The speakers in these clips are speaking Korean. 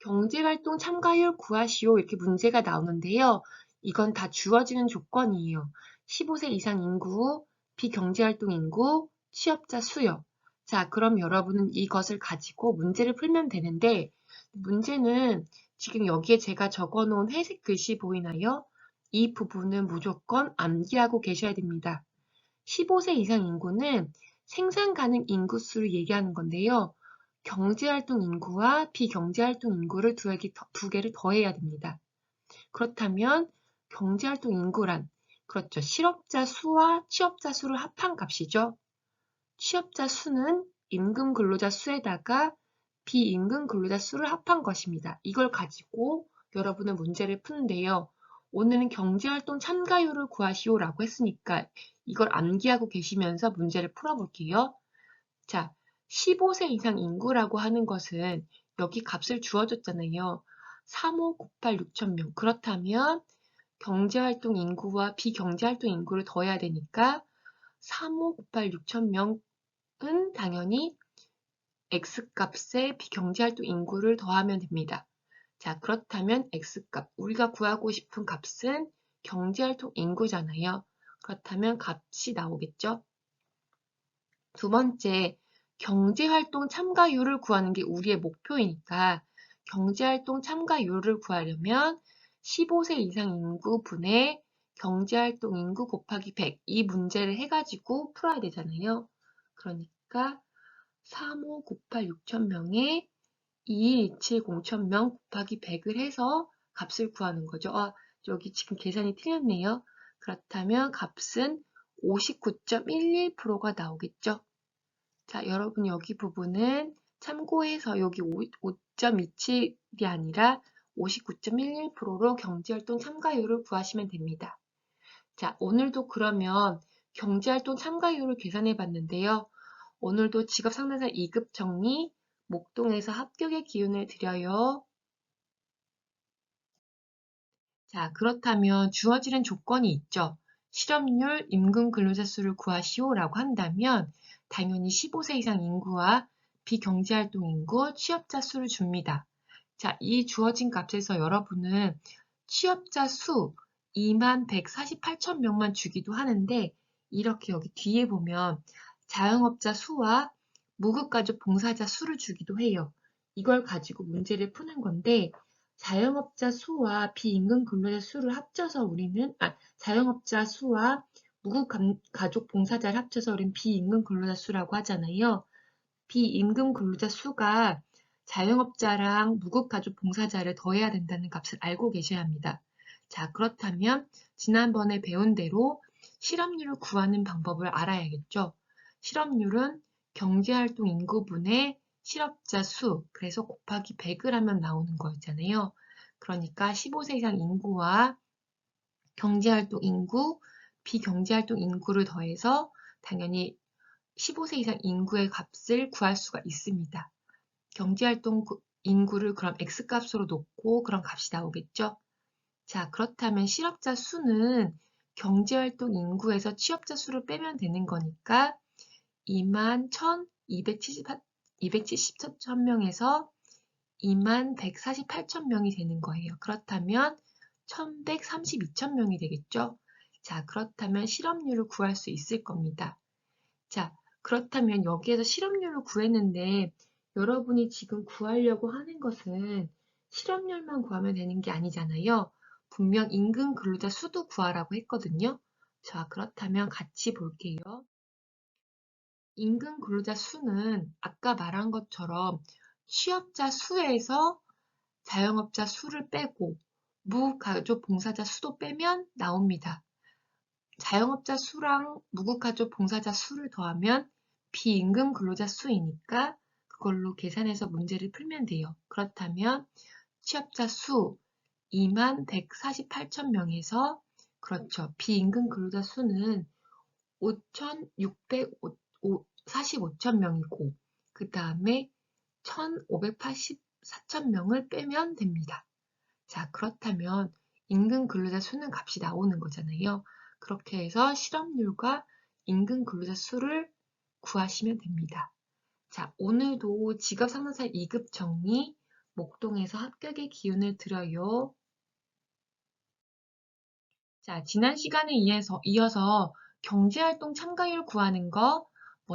경제활동 참가율 구하시오 이렇게 문제가 나오는데요. 이건 다 주어지는 조건이에요. 15세 이상 인구, 비경제활동 인구, 취업자 수요. 자, 그럼 여러분은 이것을 가지고 문제를 풀면 되는데 문제는 지금 여기에 제가 적어놓은 회색 글씨 보이나요? 이 부분은 무조건 암기하고 계셔야 됩니다. 15세 이상 인구는 생산 가능 인구수를 얘기하는 건데요. 경제활동 인구와 비경제활동 인구를 두 개를 더해야 됩니다. 그렇다면 경제활동 인구란 그렇죠. 실업자 수와 취업자 수를 합한 값이죠. 취업자 수는 임금 근로자 수에다가 비임금 근로자 수를 합한 것입니다. 이걸 가지고 여러분은 문제를 푸는데요. 오늘은 경제활동 참가율을 구하시오라고 했으니까 이걸 암기하고 계시면서 문제를 풀어볼게요. 자, 15세 이상 인구라고 하는 것은 여기 값을 주어줬잖아요. 3598 6,000명. 그렇다면 경제활동 인구와 비경제활동 인구를 더해야 되니까 3598 6,000명은 당연히 X값에 비경제활동 인구를 더하면 됩니다. 자, 그렇다면 X값, 우리가 구하고 싶은 값은 경제활동 인구잖아요. 그렇다면 값이 나오겠죠? 두 번째, 경제활동 참가율을 구하는 게 우리의 목표이니까 경제활동 참가율을 구하려면 15세 이상 인구분의 경제활동 인구 곱하기 100 이 문제를 해가지고 풀어야 되잖아요. 그러니까 3598 6,000명에 2127 0,000명 곱하기 100을 해서 값을 구하는 거죠. 여기 지금 계산이 틀렸네요. 그렇다면 값은 59.11%가 나오겠죠. 자, 여러분 여기 부분은 참고해서 여기 5.27이 아니라 59.11%로 경제활동 참가율을 구하시면 됩니다. 자, 오늘도 그러면 경제활동 참가율을 계산해 봤는데요. 오늘도 직업상담사 2급 정리, 목동에서 합격의 기운을 드려요. 자, 그렇다면 주어지는 조건이 있죠. 실업률, 임금 근로자 수를 구하시오라고 한다면 당연히 15세 이상 인구와 비경제활동 인구, 취업자 수를 줍니다. 자, 이 주어진 값에서 여러분은 취업자 수 21,148,000명만 주기도 하는데 이렇게 여기 뒤에 보면 자영업자 수와 무급가족 봉사자 수를 주기도 해요. 이걸 가지고 문제를 푸는 건데 자영업자 수와 비임금 근로자 수를 합쳐서 우리는 자영업자 수와 무급가족 봉사자를 합쳐서 우리는 비임금 근로자 수라고 하잖아요. 비임금 근로자 수가 자영업자랑 무급가족 봉사자를 더해야 된다는 값을 알고 계셔야 합니다. 자, 그렇다면 지난번에 배운 대로 실업률을 구하는 방법을 알아야겠죠. 실업률은 경제활동 인구분의 실업자 수, 그래서 곱하기 100을 하면 나오는 거였잖아요. 그러니까 15세 이상 인구와 경제활동 인구, 비경제활동 인구를 더해서 당연히 15세 이상 인구의 값을 구할 수가 있습니다. 경제활동 인구를 그럼 X값으로 놓고 그런 값이 나오겠죠? 자, 그렇다면 실업자 수는 경제활동 인구에서 취업자 수를 빼면 되는 거니까 21,277명에서 21,148,000명이 되는 거예요. 그렇다면 1,132,000명이 되겠죠? 자, 그렇다면 실업률을 구할 수 있을 겁니다. 자, 그렇다면 여기에서 실업률을 구했는데 여러분이 지금 구하려고 하는 것은 실업률만 구하면 되는 게 아니잖아요. 분명 임금 근로자 수도 구하라고 했거든요. 자, 그렇다면 같이 볼게요. 임금 근로자 수는 아까 말한 것처럼 취업자 수에서 자영업자 수를 빼고 무가족 봉사자 수도 빼면 나옵니다. 자영업자 수랑 무급가족 봉사자 수를 더하면 비임금 근로자 수이니까 그걸로 계산해서 문제를 풀면 돼요. 그렇다면 취업자 수 21,148,000명에서 그렇죠. 비임금 근로자 수는 5,645,000명이고 그 다음에 1,584,000명을 빼면 됩니다. 자, 그렇다면 임금 근로자 수는 값이 나오는 거잖아요. 그렇게 해서 실업률과 임금 근로자 수를 구하시면 됩니다. 자, 오늘도 직업상담사 2급 정리, 목동에서 합격의 기운을 드려요. 자, 지난 시간에 이어서 경제활동 참가율 구하는 거,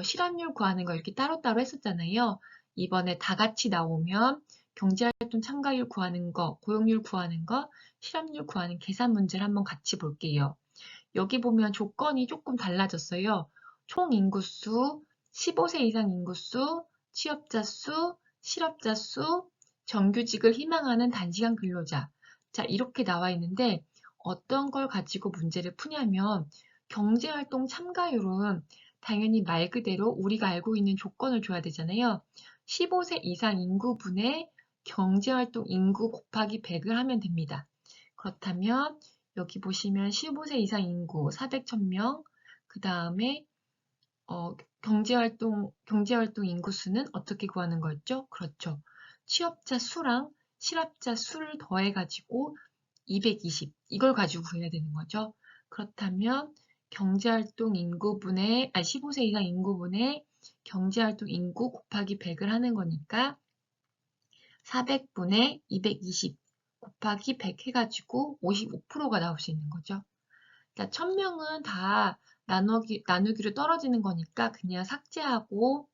실업률 구하는 거 이렇게 따로따로 했었잖아요. 이번에 다 같이 나오면 경제활동 참가율 구하는 거, 고용률 구하는 거, 실업률 구하는 계산 문제를 한번 같이 볼게요. 여기 보면 조건이 조금 달라졌어요. 총 인구수, 15세 이상 인구수, 취업자 수, 실업자 수, 정규직을 희망하는 단시간 근로자. 자, 이렇게 나와 있는데 어떤 걸 가지고 문제를 푸냐면 경제활동 참가율은 당연히 말 그대로 우리가 알고 있는 조건을 줘야 되잖아요. 15세 이상 인구분의 경제활동 인구 곱하기 100을 하면 됩니다. 그렇다면 여기 보시면 15세 이상 인구 400,000명, 그 다음에 경제활동 인구수는 어떻게 구하는 거였죠? 그렇죠. 취업자 수랑 실업자 수를 더해가지고 220, 이걸 가지고 구해야 되는 거죠. 그렇다면 경제활동 인구분의, 15세 이상 인구분의 경제활동 인구 곱하기 100을 하는 거니까 400분의 220 곱하기 100 해가지고 55%가 나올 수 있는 거죠. 자, 1000명은 다 나누기로 떨어지는 거니까 그냥 삭제하고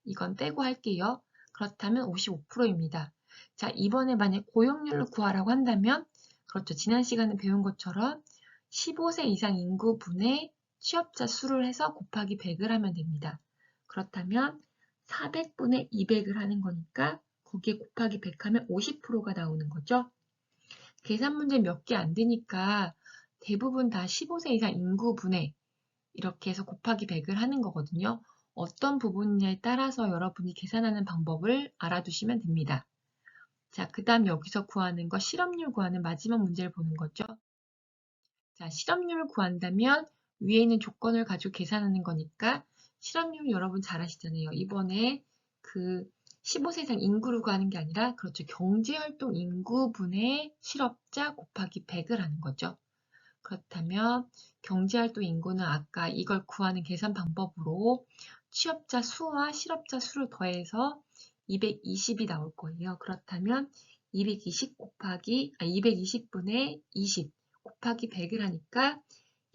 이건 떼고 할게요. 그렇다면 55%입니다. 자, 이번에 만약 고용률을 구하라고 한다면 그렇죠. 지난 시간에 배운 것처럼 15세 이상 인구분의 취업자 수를 해서 곱하기 100을 하면 됩니다. 그렇다면 400분의 200을 하는 거니까 거기에 곱하기 100 하면 50%가 나오는 거죠. 계산 문제 몇 개 안 되니까 대부분 다 15세 이상 인구분의 이렇게 해서 곱하기 100을 하는 거거든요. 어떤 부분이냐에 따라서 여러분이 계산하는 방법을 알아두시면 됩니다. 자, 그 다음 여기서 구하는 거 실업률 구하는 마지막 문제를 보는 거죠. 자, 실업률을 구한다면 위에 있는 조건을 가지고 계산하는 거니까 실업률 여러분 잘 아시잖아요. 이번에 그 15세 이상 인구를 구하는 게 아니라 그렇죠. 경제활동 인구분의 실업자 곱하기 100을 하는 거죠. 그렇다면 경제활동 인구는 아까 이걸 구하는 계산 방법으로 취업자 수와 실업자 수를 더해서 220이 나올 거예요. 그렇다면 220분의 20 곱하기 100을 하니까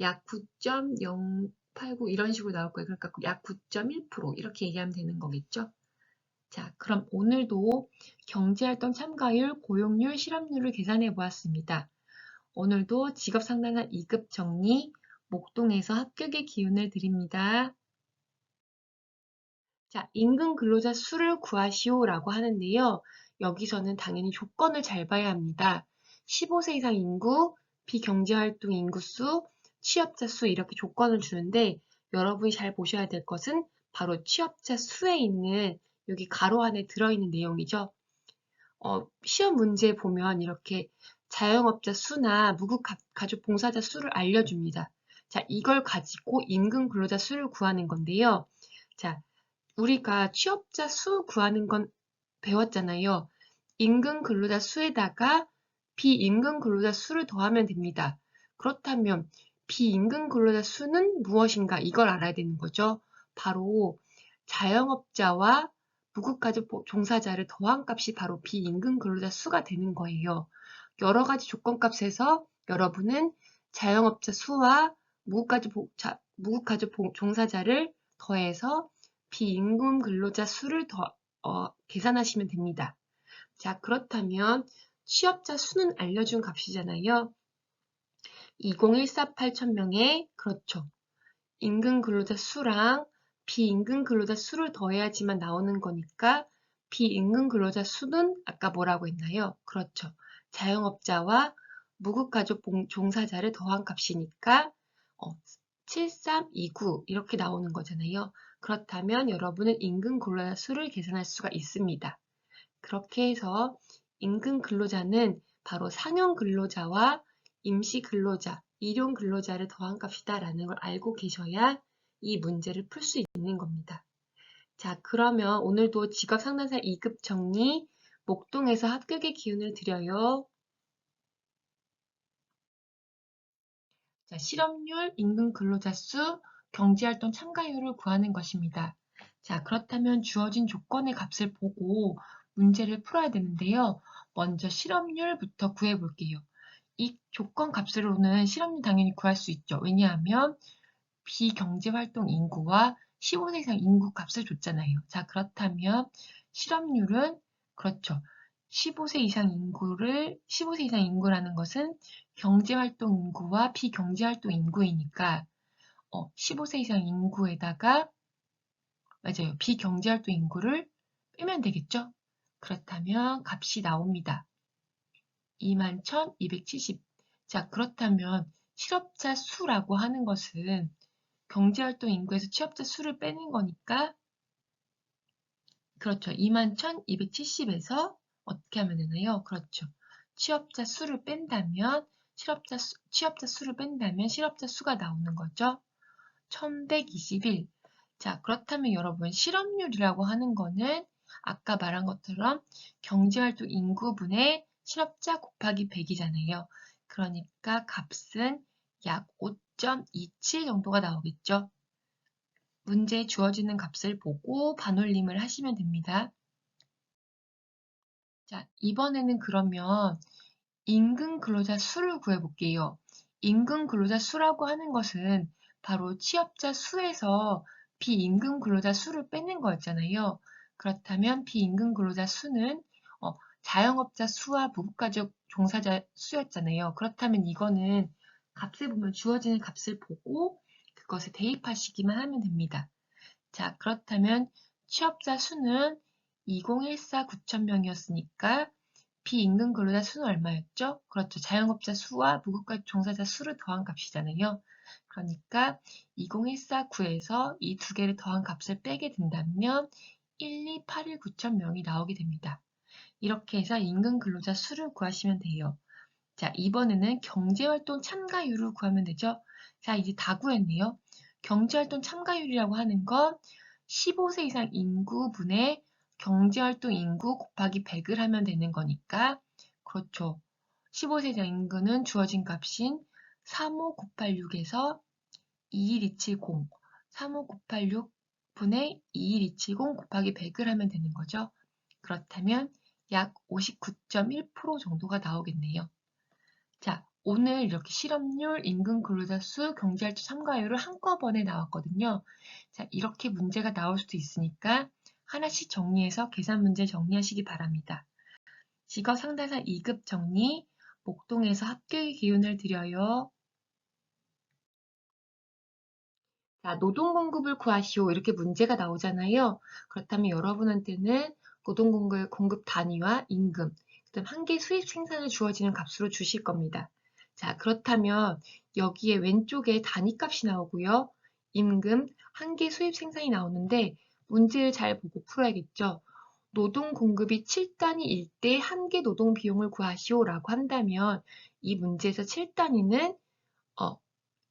약 9.089 이런 식으로 나올 거예요. 그러니까 약 9.1% 이렇게 얘기하면 되는 거겠죠. 자, 그럼 오늘도 경제활동 참가율, 고용률, 실업률을 계산해 보았습니다. 오늘도 직업상담사 2급 정리, 목동에서 합격의 기운을 드립니다. 자, 임금 근로자 수를 구하시오라고 하는데요. 여기서는 당연히 조건을 잘 봐야 합니다. 15세 이상 인구, 비경제활동 인구수, 취업자 수 이렇게 조건을 주는데 여러분이 잘 보셔야 될 것은 바로 취업자 수에 있는 여기 가로 안에 들어있는 내용이죠. 시험 문제 보면 이렇게 자영업자 수나 무급가족 봉사자 수를 알려줍니다. 자, 이걸 가지고 임금 근로자 수를 구하는 건데요. 자, 우리가 취업자 수 구하는 건 배웠잖아요. 임금 근로자 수에다가 비임금 근로자 수를 더하면 됩니다. 그렇다면 비임금 근로자 수는 무엇인가 이걸 알아야 되는 거죠. 바로 자영업자와 무급가족 종사자를 더한 값이 바로 비임금 근로자 수가 되는 거예요. 여러 가지 조건값에서 여러분은 자영업자 수와 무급가족 종사자를 더해서 비임금 근로자 수를 계산하시면 됩니다. 자, 그렇다면 취업자 수는 알려준 값이잖아요. 2014 8,000명에 그렇죠. 임금 근로자 수랑 비임금 근로자 수를 더해야지만 나오는 거니까 비임금 근로자 수는 아까 뭐라고 했나요? 그렇죠. 자영업자와 무급가족 종사자를 더한 값이니까 7329 이렇게 나오는 거잖아요. 그렇다면 여러분은 임금 근로자 수를 계산할 수가 있습니다. 그렇게 해서 임금 근로자는 바로 상용 근로자와 임시 근로자, 일용 근로자를 더한 값이다라는 걸 알고 계셔야 이 문제를 풀 수 있는 겁니다. 자, 그러면 오늘도 직업상담사 2급 정리, 목동에서 합격의 기운을 드려요. 자, 실업률, 임금 근로자 수, 경제활동 참가율을 구하는 것입니다. 자, 그렇다면 주어진 조건의 값을 보고 문제를 풀어야 되는데요. 먼저 실업률부터 구해볼게요. 이 조건 값으로는 실업률 당연히 구할 수 있죠. 왜냐하면 비경제활동 인구와 15세 이상 인구 값을 줬잖아요. 자, 그렇다면 실업률은 그렇죠. 15세 이상 인구라는 것은 경제활동 인구와 비경제활동 인구이니까 15세 이상 인구에다가 맞아요. 비경제활동 인구를 빼면 되겠죠? 그렇다면 값이 나옵니다. 21,270. 자, 그렇다면 실업자 수라고 하는 것은 경제활동 인구에서 취업자 수를 빼는 거니까 그렇죠. 21,270에서 어떻게 하면 되나요? 그렇죠. 취업자 수를 뺀다면 취업자 수를 뺀다면 실업자 수가 나오는 거죠. 1121. 자, 그렇다면 여러분 실업률이라고 하는 거는 아까 말한 것처럼 경제활동 인구분의 실업자 곱하기 100이잖아요. 그러니까 값은 약 5.27 정도가 나오겠죠. 문제에 주어지는 값을 보고 반올림을 하시면 됩니다. 자, 이번에는 그러면 임금 근로자 수를 구해볼게요. 임금 근로자 수라고 하는 것은 바로 취업자 수에서 비임금 근로자 수를 빼는 거였잖아요. 그렇다면 비임금 근로자 수는 자영업자 수와 부부가족 종사자 수였잖아요. 그렇다면 이거는 값을 보면 주어지는 값을 보고 그것을 대입하시기만 하면 됩니다. 자, 그렇다면 취업자 수는 2014 9,000명이었으니까 비임금 근로자 수는 얼마였죠? 그렇죠. 자영업자 수와 무급가 종사자 수를 더한 값이잖아요. 그러니까 20149에서 이 두 개를 더한 값을 빼게 된다면 12819 9,000명이 나오게 됩니다. 이렇게 해서 임금 근로자 수를 구하시면 돼요. 자, 이번에는 경제활동 참가율을 구하면 되죠. 자, 이제 다 구했네요. 경제활동 참가율이라고 하는 건 15세 이상 인구분의 경제활동 인구 곱하기 100을 하면 되는 거니까 그렇죠. 15세 이상 인구는 주어진 값인 35986에서 21270 35986분의 21270 곱하기 100을 하면 되는 거죠. 그렇다면 약 59.1% 정도가 나오겠네요. 자, 오늘 이렇게 실업률, 임금 근로자 수, 경제활동 참가율을 한꺼번에 나왔거든요. 자, 이렇게 문제가 나올 수도 있으니까 하나씩 정리해서 계산 문제 정리하시기 바랍니다. 직업 상담사 2급 정리, 목동에서 합격의 기운을 드려요. 자, 노동 공급을 구하시오. 이렇게 문제가 나오잖아요. 그렇다면 여러분한테는 노동 공급 단위와 임금, 그다음 한계 수입 생산을 주어지는 값으로 주실 겁니다. 자, 그렇다면 여기에 왼쪽에 단위값이 나오고요. 임금, 한계 수입 생산이 나오는데 문제를 잘 보고 풀어야겠죠. 노동 공급이 7단위일 때 한계 노동 비용을 구하시오라고 한다면 이 문제에서 7단위는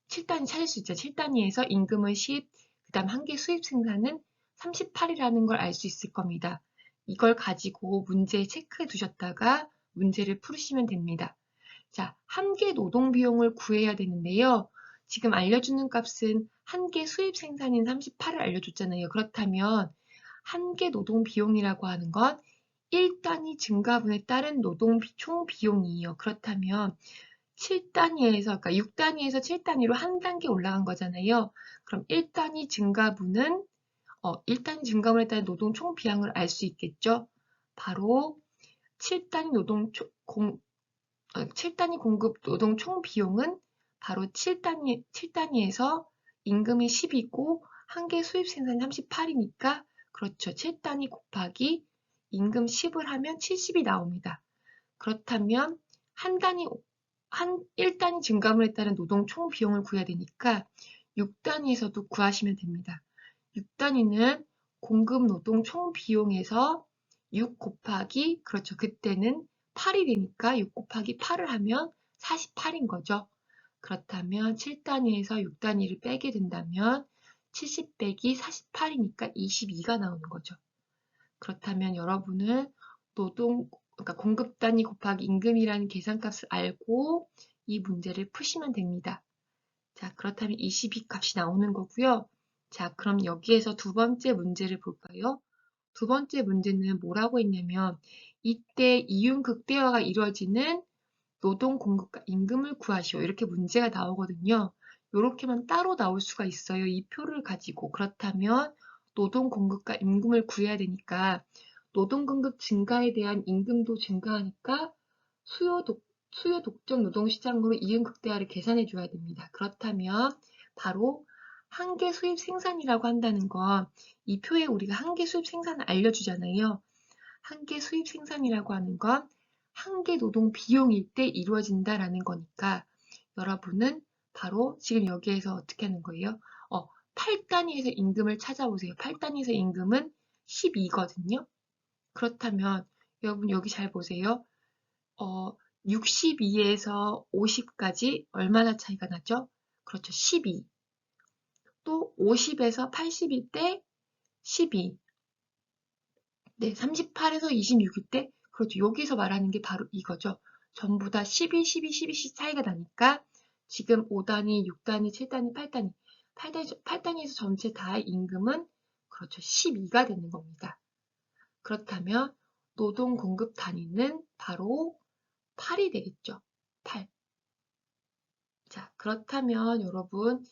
7단위 찾을 수 있죠. 7단위에서 임금은 10, 그 다음 한계 수입 생산은 38이라는 걸 알 수 있을 겁니다. 이걸 가지고 문제에 체크해 두셨다가 문제를 풀으시면 됩니다. 자, 한계 노동 비용을 구해야 되는데요. 지금 알려주는 값은 한계 수입 생산인 38을 알려줬잖아요. 그렇다면 한계 노동 비용이라고 하는 건 1단위 증가분에 따른 노동 총 비용이에요. 그렇다면 7단위에서, 그러니까 6단위에서 7단위로 한 단계 올라간 거잖아요. 그럼 1단위 증가분은 1단위 증가분에 따른 노동 총 비용을 알 수 있겠죠. 바로 7단위 7단위 공급 노동 총 비용은 바로 7단위에서 임금이 10이고 한계 수입 생산이 38이니까 그렇죠. 7단위 곱하기 임금 10을 하면 70이 나옵니다. 그렇다면 한 단위 1단위 증가물에 따른 노동 총 비용을 구해야 되니까 6단위에서도 구하시면 됩니다. 6단위는 공급 노동 총 비용에서 6 곱하기, 그렇죠. 그때는 8이 되니까 6 곱하기 8을 하면 48인 거죠. 그렇다면 7단위에서 6단위를 빼게 된다면 70 빼기 48이니까 22가 나오는 거죠. 그렇다면 여러분은 그러니까 공급 단위 곱하기 임금이라는 계산값을 알고 이 문제를 푸시면 됩니다. 자, 그렇다면 22 값이 나오는 거고요. 자, 그럼 여기에서 두 번째 문제를 볼까요? 두 번째 문제는 뭐라고 했냐면 이때 이윤 극대화가 이루어지는 노동 공급과 임금을 구하시오. 이렇게 문제가 나오거든요. 이렇게만 따로 나올 수가 있어요. 이 표를 가지고. 그렇다면 노동 공급과 임금을 구해야 되니까 노동 공급 증가에 대한 임금도 증가하니까 수요 독점 노동 시장으로 이윤 극대화를 계산해 줘야 됩니다. 그렇다면 바로 한계 수입 생산이라고 한다는 건 이 표에 우리가 한계 수입 생산을 알려주잖아요. 한계 수입 생산이라고 하는 건 한계 노동 비용일 때 이루어진다라는 거니까 여러분은 바로 지금 여기에서 어떻게 하는 거예요? 8단위에서 임금을 찾아보세요. 8단위에서 임금은 12거든요. 그렇다면 여러분 여기 잘 보세요. 62에서 50까지 얼마나 차이가 나죠? 그렇죠. 12. 또 50에서 80일 때 12. 네, 38에서 26일 때 그렇죠. 여기서 말하는 게 바로 이거죠. 전부 다 12, 12, 12씩 차이가 나니까 지금 5단위, 6단위, 7단위, 8단위, 8단위에서 전체 다 임금은 그렇죠. 12가 되는 겁니다. 그렇다면 노동 공급 단위는 바로 8이 되겠죠. 8. 자, 그렇다면 여러분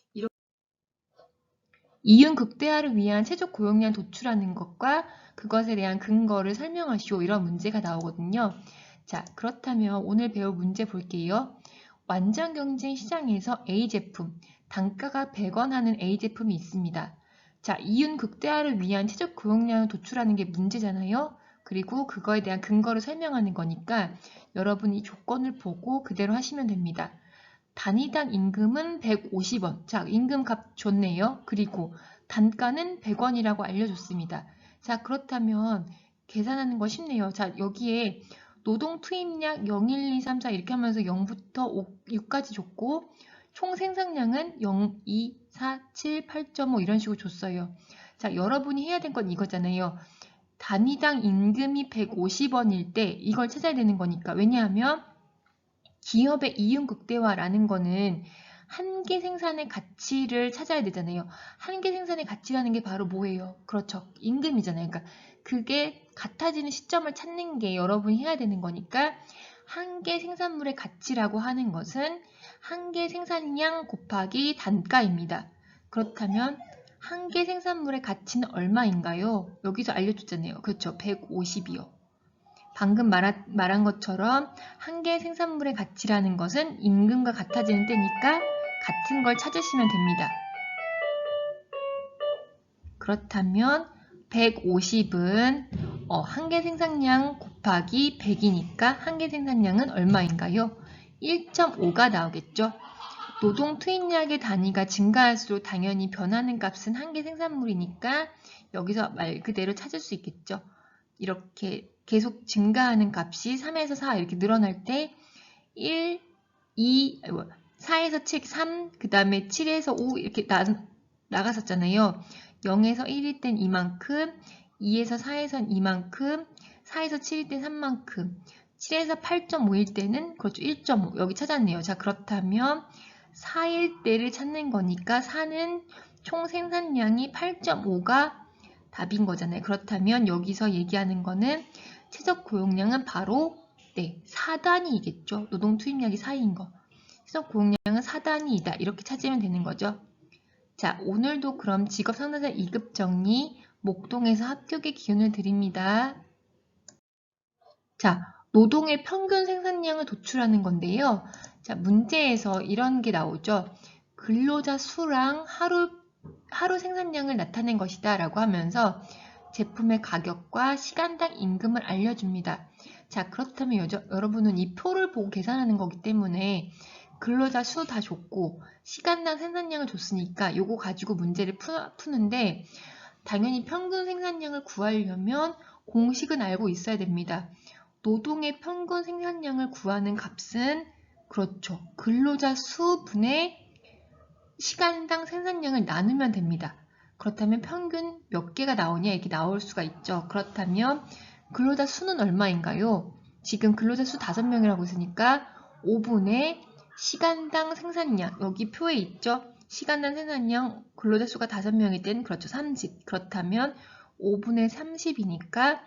이윤 극대화를 위한 최적 고용량 도출하는 것과 그것에 대한 근거를 설명하시오. 이런 문제가 나오거든요. 자, 그렇다면 오늘 배울 문제 볼게요. 완전 경쟁 시장에서 A 제품, 단가가 100원 하는 A 제품이 있습니다. 자, 이윤 극대화를 위한 최적 고용량을 도출하는 게 문제잖아요. 그리고 그거에 대한 근거를 설명하는 거니까 여러분이 조건을 보고 그대로 하시면 됩니다. 단위당 임금은 150원. 자, 임금값 좋네요. 그리고 단가는 100원이라고 알려줬습니다. 자, 그렇다면 계산하는 거 쉽네요. 자, 여기에 노동 투입량 0, 1, 2, 3, 4 이렇게 하면서 0부터 6까지 줬고 총 생산량은 0, 2, 4, 7, 8.5 이런 식으로 줬어요. 자, 여러분이 해야 될 건 이거잖아요. 단위당 임금이 150원일 때 이걸 찾아야 되는 거니까. 왜냐하면 기업의 이윤 극대화라는 거는 한계 생산의 가치를 찾아야 되잖아요. 한계 생산의 가치라는 게 바로 뭐예요? 그렇죠. 임금이잖아요. 그러니까 그게 같아지는 시점을 찾는 게 여러분이 해야 되는 거니까 한계 생산물의 가치라고 하는 것은 한계 생산량 곱하기 단가입니다. 그렇다면 한계 생산물의 가치는 얼마인가요? 여기서 알려줬잖아요. 그렇죠. 150이요. 방금 말한 것처럼 한계 생산물의 가치라는 것은 임금과 같아지는 때니까 같은 걸 찾으시면 됩니다. 그렇다면 150은 한계 생산량 곱하기 100이니까 한계 생산량은 얼마인가요? 1.5가 나오겠죠. 노동 투입량의 단위가 증가할수록 당연히 변하는 값은 한계 생산물이니까 여기서 말 그대로 찾을 수 있겠죠. 이렇게 계속 증가하는 값이 3에서 4 이렇게 늘어날 때 1, 2, 4에서 7, 3, 그 다음에 7에서 5 이렇게 나갔었잖아요. 0에서 1일 땐 이만큼, 2에서 4에선 이만큼, 4에서 7일 땐 3만큼, 7에서 8.5일 때는 그렇죠. 1.5 여기 찾았네요. 자, 그렇다면 4일 때를 찾는 거니까 4는 총 생산량이 8.5가 답인 거잖아요. 그렇다면 여기서 얘기하는 거는 최적 고용량은 바로 4단위이겠죠. 노동 투입량이 4인 거. 최적 고용량은 4단위이다. 이렇게 찾으면 되는 거죠. 자, 오늘도 그럼 직업 상담사 2급 정리 목동에서 합격의 기운을 드립니다. 자, 노동의 평균 생산량을 도출하는 건데요. 자, 문제에서 이런 게 나오죠. 근로자 수랑 하루 생산량을 나타낸 것이다 라고 하면서 제품의 가격과 시간당 임금을 알려줍니다. 자, 그렇다면 여러분은 이 표를 보고 계산하는 거기 때문에 근로자 수 다 줬고 시간당 생산량을 줬으니까 이거 가지고 문제를 푸는데 당연히 평균 생산량을 구하려면 공식은 알고 있어야 됩니다. 노동의 평균 생산량을 구하는 값은 그렇죠. 근로자 수분의 시간당 생산량을 나누면 됩니다. 그렇다면 평균 몇 개가 나오냐 이렇게 나올 수가 있죠. 그렇다면 근로자 수는 얼마인가요? 지금 근로자 수 5명이라고 있으니까 5분의 시간당 생산량 여기 표에 있죠. 시간당 생산량 근로자 수가 5명일 때는 그렇죠. 30. 그렇다면 5분의 30이니까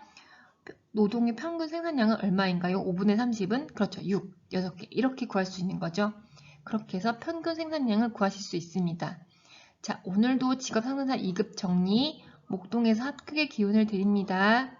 노동의 평균 생산량은 얼마인가요? 5분의 30은? 그렇죠. 6, 6개. 이렇게 구할 수 있는 거죠. 그렇게 해서 평균 생산량을 구하실 수 있습니다. 자, 오늘도 직업상승사 2급 정리, 목동에서 합격의 기운을 드립니다.